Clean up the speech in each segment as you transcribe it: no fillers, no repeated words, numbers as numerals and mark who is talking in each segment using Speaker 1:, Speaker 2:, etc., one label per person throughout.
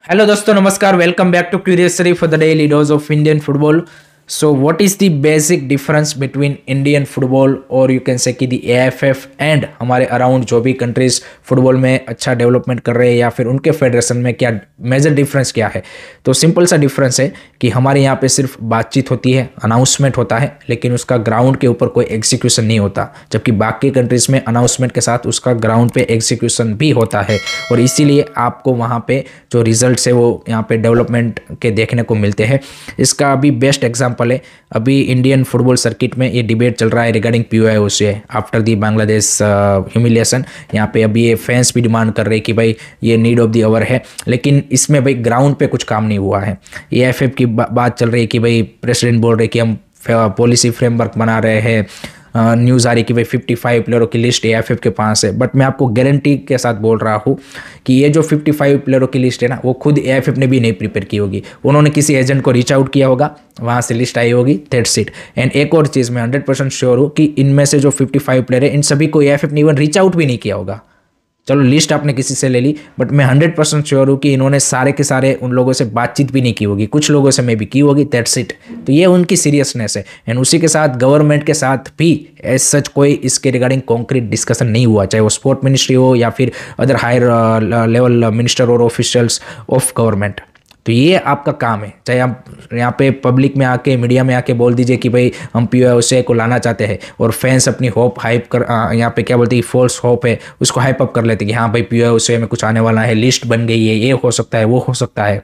Speaker 1: Hello दोस्तों, नमस्कार। Welcome back to curiosity for the daily dose of Indian football. So what is the basic difference between Indian football और you can say कि the AFF and हमारे around जो भी countries football में अच्छा development कर रहे हैं या फिर उनके फेडरेशन में क्या मेजर डिफरेंस क्या है। तो सिंपल सा डिफरेंस है कि हमारे यहाँ पे सिर्फ बातचीत होती है, अनाउंसमेंट होता है, लेकिन उसका ग्राउंड के ऊपर कोई एग्जीक्यूशन नहीं होता। जबकि बाकी कंट्रीज में अनाउंसमेंट के साथ उसका ग्राउंड पे एग्जीक्यूशन भी होता है और इसीलिए आपको वहाँ पे जो रिजल्ट्स है वो यहाँ पे डेवलपमेंट के देखने को मिलते हैं। इसका अभी बेस्ट एग्जांपल है, अभी इंडियन फुटबॉल सर्किट में ये डिबेट चल रहा है regarding POIOC after the Bangladesh humiliation. यहाँ पे अभी ये फैंस भी डिमांड कर रहे हैं कि भाई ये नीड ऑफ द आवर है, लेकिन इसमें भाई ग्राउंड पे कुछ काम नहीं हुआ है। एएफएफ की बात चल रही है कि भाई प्रेसिडेंट बोल रहे कि हम पॉलिसी फ्रेमवर्क बना रहे हैं, न्यूज़ आ रही कि भाई 55 प्लेयरों की लिस्ट एएफएफ के पास है। बट मैं आपको गारंटी के साथ बोल रहा हूँ कि ये जो 55 प्लेयरों की लिस्ट है ना, वो खुद एएफएफ ने भी नहीं प्रिपेयर की होगी। उन्होंने किसी एजेंट को रीच आउट किया होगा, वहाँ से लिस्ट आई होगी, दैट्स इट। एंड एक और चीज़ मैं 100% श्योर हूँ कि इनमें से जो 55 प्लेयर है, इन सभी को एएफएफ ने इवन रीच आउट भी नहीं किया होगा। चलो लिस्ट आपने किसी से ले ली, बट मैं 100% श्योर हूँ कि इन्होंने सारे के सारे उन लोगों से बातचीत भी नहीं की होगी, कुछ लोगों से मैं भी की होगी, दैट्स इट। तो ये उनकी सीरियसनेस है। एंड उसी के साथ गवर्नमेंट के साथ भी एज सच कोई इसके रिगार्डिंग कॉन्क्रीट डिस्कशन नहीं हुआ, चाहे वो स्पोर्ट मिनिस्ट्री हो या फिर अदर हायर लेवल मिनिस्टर और ऑफिशियल्स ऑफ गवर्नमेंट। तो ये आपका काम है। चाहे आप यहाँ पे पब्लिक में आके, मीडिया में आके बोल दीजिए कि भाई हम पीओआईओसी को लाना चाहते हैं, और फैंस अपनी होप हाइप कर यहाँ पे क्या बोलते हैं, फॉल्स होप है, उसको हाइप अप कर लेते हैं कि हाँ भाई पीओआईओसी में कुछ आने वाला है, लिस्ट बन गई है, ये हो सकता है, वो हो सकता है।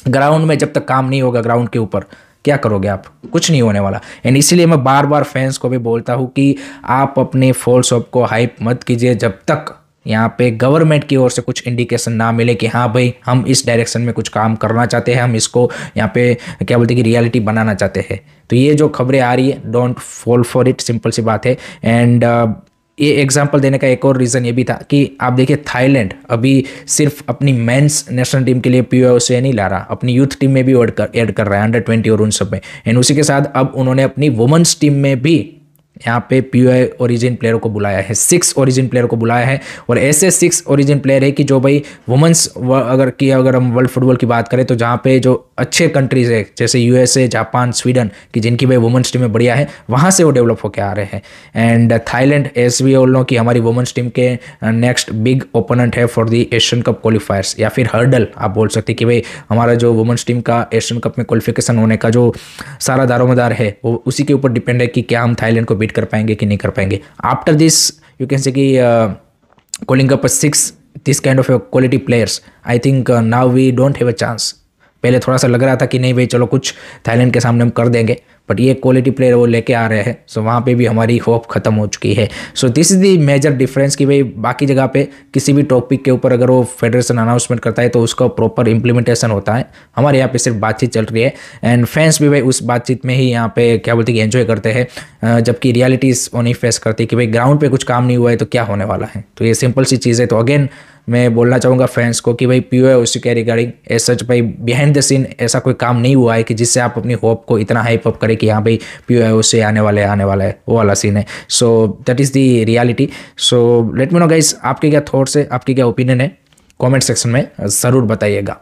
Speaker 1: ग्राउंड में जब तक काम नहीं होगा, ग्राउंड के ऊपर क्या करोगे आप? कुछ नहीं होने वाला। एंड इसीलिए मैं बार बार फैंस को भी बोलता हूँ कि आप अपने फॉल्स होप को हाइप मत कीजिए जब तक यहाँ पे गवर्नमेंट की ओर से कुछ इंडिकेशन ना मिले कि हाँ भाई हम इस डायरेक्शन में कुछ काम करना चाहते हैं, हम इसको यहाँ पे क्या बोलते हैं कि रियलिटी बनाना चाहते हैं। तो ये जो खबरें आ रही है, don't fall for it, simple सी बात है। एंड ये एग्जाम्पल देने का एक और रीज़न ये भी था कि आप देखिए थाईलैंड अभी सिर्फ अपनी मेंस नेशनल टीम के लिए पीओआईओसी नहीं ला रहा, अपनी यूथ टीम में भी ऐड कर रहा है, अंडर 20 और उन सब में। एंड उसी के साथ अब उन्होंने अपनी वुमेन्स टीम में भी यहाँ पे पीओआई ओरिजिन प्लेयर को बुलाया है, 6 ओरिजिन प्लेयर को बुलाया है। और ऐसे 6 ओरिजिन प्लेयर है कि जो भाई वुमेंस अगर हम वर्ल्ड फुटबॉल की बात करें तो जहाँ पे जो अच्छे कंट्रीज है जैसे यूएसए, जापान, स्वीडन की जिनकी भाई वुमेंस टीमें बढ़िया है, वहाँ से वो डेवलप होकर आ रहे हैं। And Thailand, as we all know कि हमारी वुमेंस टीम के नेक्स्ट बिग ओपोनेंट है for the Asian cup qualifiers, या फिर हर्डल आप बोल सकते हैं कि भाई हमारा जो वुमेंस टीम का एशियन कप में क्वालिफिकेशन होने का जो सारा दारोमदार है वो उसी के ऊपर डिपेंड है कि क्या हम थाईलैंड को बीट कर पाएंगे कि नहीं कर पाएंगे। After this you can say कि calling up 6 this kind of quality players, I think now we don't have a chance. पहले थोड़ा सा लग रहा था कि नहीं भाई चलो कुछ थाईलैंड के सामने हम कर देंगे, बट ये क्वालिटी प्लेयर वो लेके आ रहे हैं, सो वहाँ पे भी हमारी होप खत्म हो चुकी है। So this is the major difference कि भाई बाकी जगह पे किसी भी टॉपिक के ऊपर अगर वो फेडरेशन अनाउंसमेंट करता है तो उसका प्रॉपर इंप्लीमेंटेशन होता है। हमारे यहाँ पे सिर्फ बातचीत चल रही है एंड फैंस भी भाई उस बातचीत में ही यहाँ पे क्या बोलते हैं कि एंजॉय करते हैं, जबकि रियलिटीज़ वो नहीं फेस करती कि भाई ग्राउंड पे कुछ काम नहीं हुआ है तो क्या होने वाला है। तो ये सिंपल सी चीज़ है। तो अगेन मैं बोलना चाहूँगा फैंस को कि भाई पीओआईओसी के रिगार्डिंग एज सच भाई बिहाइंड द सीन ऐसा कोई काम नहीं हुआ है कि जिससे आप अपनी होप को इतना हाइप अप करें कि हाँ भाई पीओआईओसी आने वाला है, वो वाला सीन है। सो that is the reality. So let me know guys, आपके क्या थॉट्स है, आपकी क्या ओपिनियन है, कमेंट सेक्शन में ज़रूर बताइएगा।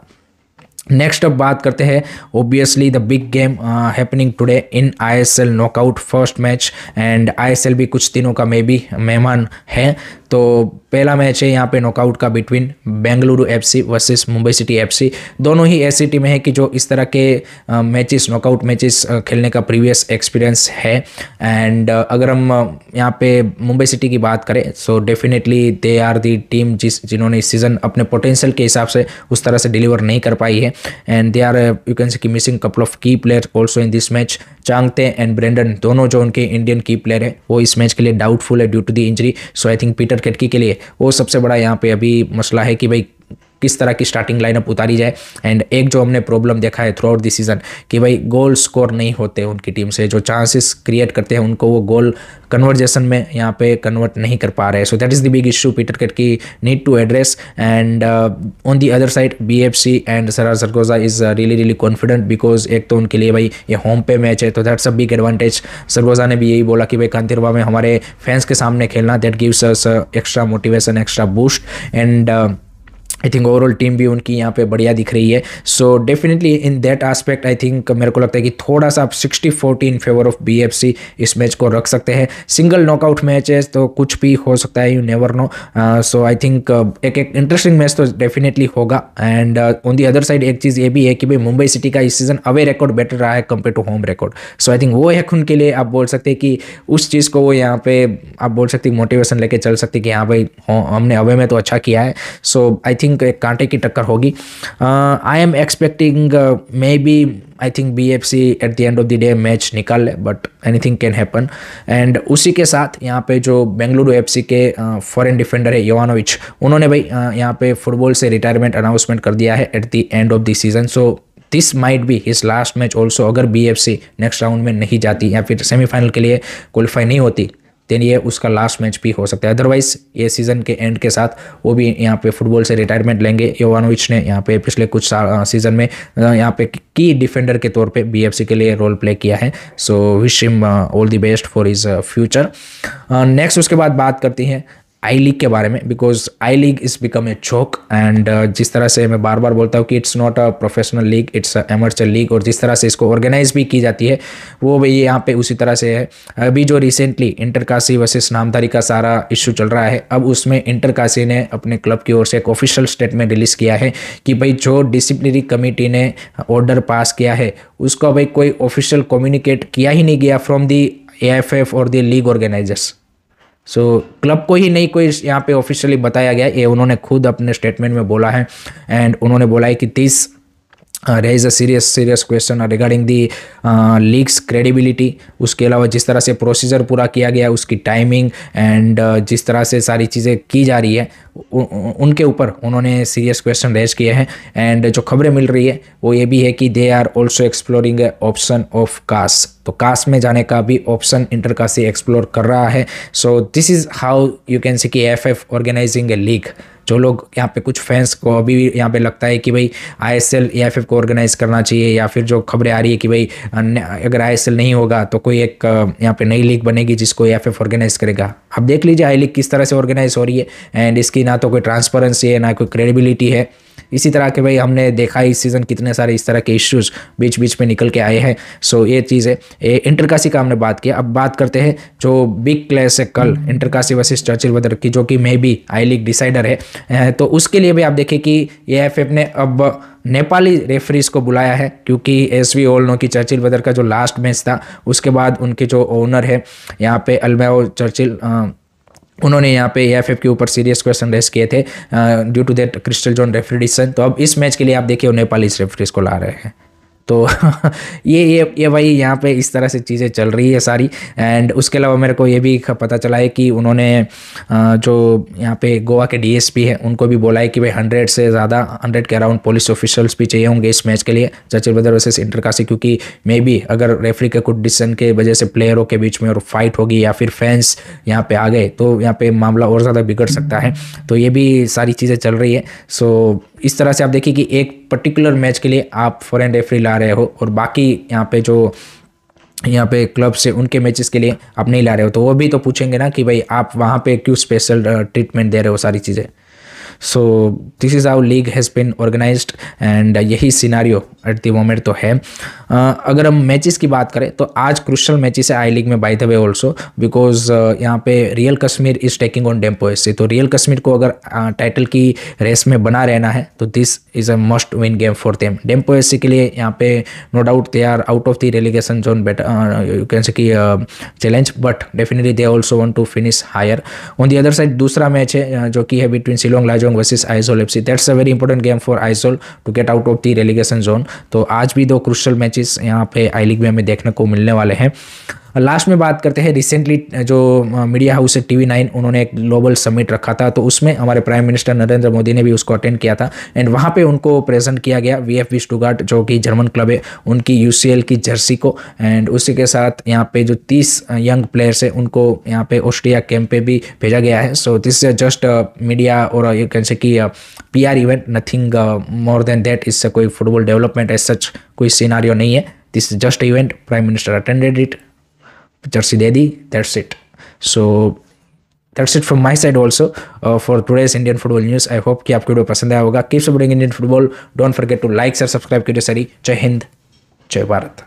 Speaker 1: नेक्स्ट अब बात करते हैं obviously the big game happening today in ISL knockout first match. And ISL भी कुछ दिनों का मे भी मेहमान है। तो पहला मैच है यहाँ पे नॉकआउट का between Bengaluru FC versus Mumbai city FC. दोनों ही ऐसी टीमें हैं कि जो इस तरह के मैचेस, नॉकआउट मैचेस खेलने का प्रीवियस एक्सपीरियंस है। एंड अगर हम यहाँ पे मुंबई सिटी की बात करें so definitely they are the team जिन्होंने इस सीज़न अपने पोटेंशियल के हिसाब से उस तरह से डिलीवर नहीं कर पाई है। And they are you can say कि missing couple of key player also in this match. Changte and Brandon दोनों जो उनके इंडियन की प्लेयर है वो इस मैच के लिए डाउटफुल है due to the injury. So I think Peter केटकी के लिए वो सबसे बड़ा यहाँ पे अभी मसला है कि भाई किस तरह की स्टार्टिंग लाइनअप उतारी जाए। एंड एक जो हमने प्रॉब्लम देखा है थ्रू आउट द सीजन कि भाई गोल स्कोर नहीं होते उनकी टीम से, जो चांसेस क्रिएट करते हैं उनको वो गोल कन्वर्जेशन में यहाँ पे कन्वर्ट नहीं कर पा रहे। So that is the big issue Peter Kratky need to address. And on the other side BFC and Gerard Zaragoza is really confident because एक तो उनके लिए भाई ये होम पे मैच है, तो दैट्स अ बिग एडवांटेज। सरगोजा ने भी यही बोला कि भाई कांतिरवा में हमारे फैंस के सामने खेलना that gives us extra motivation, extra boost. And I think overall team भी उनकी यहाँ पे बढ़िया दिख रही है। So definitely in that aspect I think मेरे को लगता है कि थोड़ा सा आप 60-40 इन फेवर ऑफ बीएफसी इस मैच को रख सकते हैं। सिंगल नॉकआउट मैच है तो कुछ भी हो सकता है, you never know. So I think एक इंटरेस्टिंग मैच तो डेफिनेटली होगा। And on the other side एक चीज़ ये भी है कि भाई मुंबई सिटी का इस सीजन अवे रिकॉर्ड बेटर रहा है compare to home record. So I think वो एक उनके लिए आप बोल सकते हैं कि उस चीज़ को वो यहाँ पे आप बोल सकते हैं मोटिवेशन लेके चल सकते हैं कि हाँ भाई हमने अवे में तो अच्छा किया है। सो आई थिंक एक कांटे की टक्कर होगी। I am expecting maybe I think BFC at the end of the day match निकाल ले, but anything can happen. And उसी के साथ यहाँ पे जो बेंगलुरु एफसी के फॉरेन डिफेंडर है योवानोविच, उन्होंने भाई यहाँ पे फुटबॉल से रिटायरमेंट अनाउंसमेंट कर दिया है eight the end of the season. So this might be his last match also. अगर बीएफसी नेक्स्ट राउंड में नहीं जाती या फिर सेमीफाइनल के लिए क्वालिफाई नहीं होती देन ये उसका लास्ट मैच भी हो सकता है। अदरवाइज ये सीज़न के एंड के साथ वो भी यहाँ पे फुटबॉल से रिटायरमेंट लेंगे। योवानोविच ने यहाँ पे पिछले कुछ सीज़न में यहाँ पे की डिफेंडर के तौर पे बीएफसी के लिए रोल प्ले किया है। So wish him all the best for his future. Next उसके बाद बात करती हैं आई लीग के बारे में, because I league is become a joke. And जिस तरह से मैं बार बार बोलता हूँ कि it's not a professional league, it's a amateur league, और जिस तरह से इसको ऑर्गेनाइज भी की जाती है वो भाई यहाँ पे उसी तरह से है। अभी जो रिसेंटली इंटरकाशी वर्सेस नामधारी का सारा इशू चल रहा है, अब उसमें इंटरकाशी ने अपने क्लब की ओर से एक ऑफिशियल स्टेटमेंट रिलीज़ किया है कि भाई जो डिसिप्लिनरी कमेटी ने ऑर्डर पास किया है उसको भाई कोई ऑफिशियल कम्युनिकेट किया ही नहीं गया फ्रॉम दी एएफएफ और दी लीग ऑर्गेनाइजर्स। सो क्लब को ही नहीं कोई यहाँ पे ऑफिशियली बताया गया, ये उन्होंने खुद अपने स्टेटमेंट में बोला है। एंड उन्होंने बोला है कि this raise a serious question regarding the league's credibility. उसके अलावा जिस तरह से प्रोसीजर पूरा किया गया, उसकी टाइमिंग एंड जिस तरह से सारी चीज़ें की जा रही है उनके ऊपर उन्होंने सीरियस क्वेश्चन रेज किए हैं। एंड जो खबरें मिल रही है वो ये भी है कि they are also exploring a option of CAS, तो कास में जाने का भी ऑप्शन इंटरकाशी एक्सप्लोर कर रहा है। So this is how you can see कि एएफएफ ऑर्गेनाइजिंग ए लीग। जो लोग यहाँ पे कुछ फैंस को अभी यहाँ पे लगता है कि भाई आईएसएल एएफएफ को ऑर्गेनाइज करना चाहिए, या फिर जो खबरें आ रही है कि भाई अगर आईएसएल नहीं होगा तो कोई एक यहाँ पे नई लीग बनेगी जिसको एएफएफ ऑर्गेनाइज करेगा। आप देख लीजिए आई लीग किस तरह से ऑर्गेनाइज हो रही है, एंड इसकी ना तो कोई ट्रांसपेरेंसी है ना कोई क्रेडिबिलिटी है। इसी तरह के भाई हमने देखा इस सीज़न कितने सारे इस तरह के इश्यूज बीच बीच में निकल के आए हैं। सो ये चीज़ है। इंटरकाशी का हमने बात किया, अब बात करते हैं जो बिग क्लैश है कल इंटरकाशी वर्सेस चर्चिल ब्रदर की, जो कि maybe I league decider है। तो उसके लिए भी आप देखें कि एएफएफ ने अब नेपाली रेफरीज को बुलाया है, क्योंकि एस वी ऑल नो कि चर्चिल ब्रदर का जो लास्ट मैच था उसके बाद उनके जो ओनर है यहाँ पे अल्मेओ चर्चिल, उन्होंने यहाँ पे एएफएफ के ऊपर सीरियस क्वेश्चन रेस किए थे due to that Crystal John referee decision. तो अब इस मैच के लिए आप देखिए वो नेपाली रेफरीज को ला रहे हैं। तो ये भाई यहाँ पे इस तरह से चीज़ें चल रही है सारी। एंड उसके अलावा मेरे को ये भी पता चला है कि उन्होंने जो यहाँ पे गोवा के डीएसपी है उनको भी बोला है कि भाई 100 से ज़्यादा 100 के अराउंड पुलिस ऑफिशियल्स भी चाहिए होंगे इस मैच के लिए चर्चिल ब्रदर वर्सेस इंटरकाशी, क्योंकि मे बी अगर रेफरी के कुछ डिसीजन के वजह से प्लेयरों के बीच में और फाइट होगी या फिर फैंस यहाँ पे आ गए तो यहाँ पे मामला और ज़्यादा बिगड़ सकता है। तो ये भी सारी चीज़ें चल रही है। सो इस तरह से आप देखिए कि एक पर्टिकुलर मैच के लिए आप फॉरेन रेफरी ला रहे हो और बाकी यहाँ पे जो यहाँ पे क्लब से उनके मैचेस के लिए आप नहीं ला रहे हो, तो वो भी तो पूछेंगे ना कि भाई आप वहाँ पे क्यों स्पेशल ट्रीटमेंट दे रहे हो सारी चीज़ें। So this is how league has been organised and यही सिनारियो एट द मोमेंट तो है। अगर हम मैचेस की बात करें तो आज क्रुशियल मैचेस है आई लीग में by the way also, because यहाँ पे real Kashmir is taking on Dempo SC. तो रियल कश्मीर को अगर टाइटल की रेस में बना रहना है तो this is a must win game for them. Dempo SC के लिए यहाँ पे no doubt they are out of the relegation zone, better you can say कि challenge, but definitely they also want to finish higher. On the other side दूसरा match है जो कि है between Shillong Lajong versus Aizawl FC. That's a very important game for Aizawl to get out of the relegation zone. तो आज भी दो क्रुशियल मैचेस यहाँ पे आई लीग में हमें देखने को मिलने वाले हैं। लास्ट में बात करते हैं रिसेंटली जो मीडिया हाउस है TV9, उन्होंने एक ग्लोबल समिट रखा था, तो उसमें हमारे प्राइम मिनिस्टर नरेंद्र मोदी ने भी उसको अटेंड किया था। एंड वहाँ पे उनको प्रेजेंट किया गया VfB स्टुटगार्ट जो कि जर्मन क्लब है उनकी UCL की जर्सी को। एंड उसी के साथ यहाँ पे जो 30 यंग प्लेयर्स है उनको यहाँ पे ऑस्ट्रिया कैंप पे भी भेजा गया है। So this is just media और यू कैन से कि PR event, nothing more than that. इससे कोई फुटबॉल डेवलपमेंट एज सच कोई सिनारियो नहीं है। This is just event, prime minister attended it, jersey दे दी, that's it. So that's it from my side also for today's Indian football news. I hope कि आपको video पसंद आया होगा। Keep supporting Indian football, don't forget to like share subscribe कीजिए सारी। जय हिंद, जय भारत।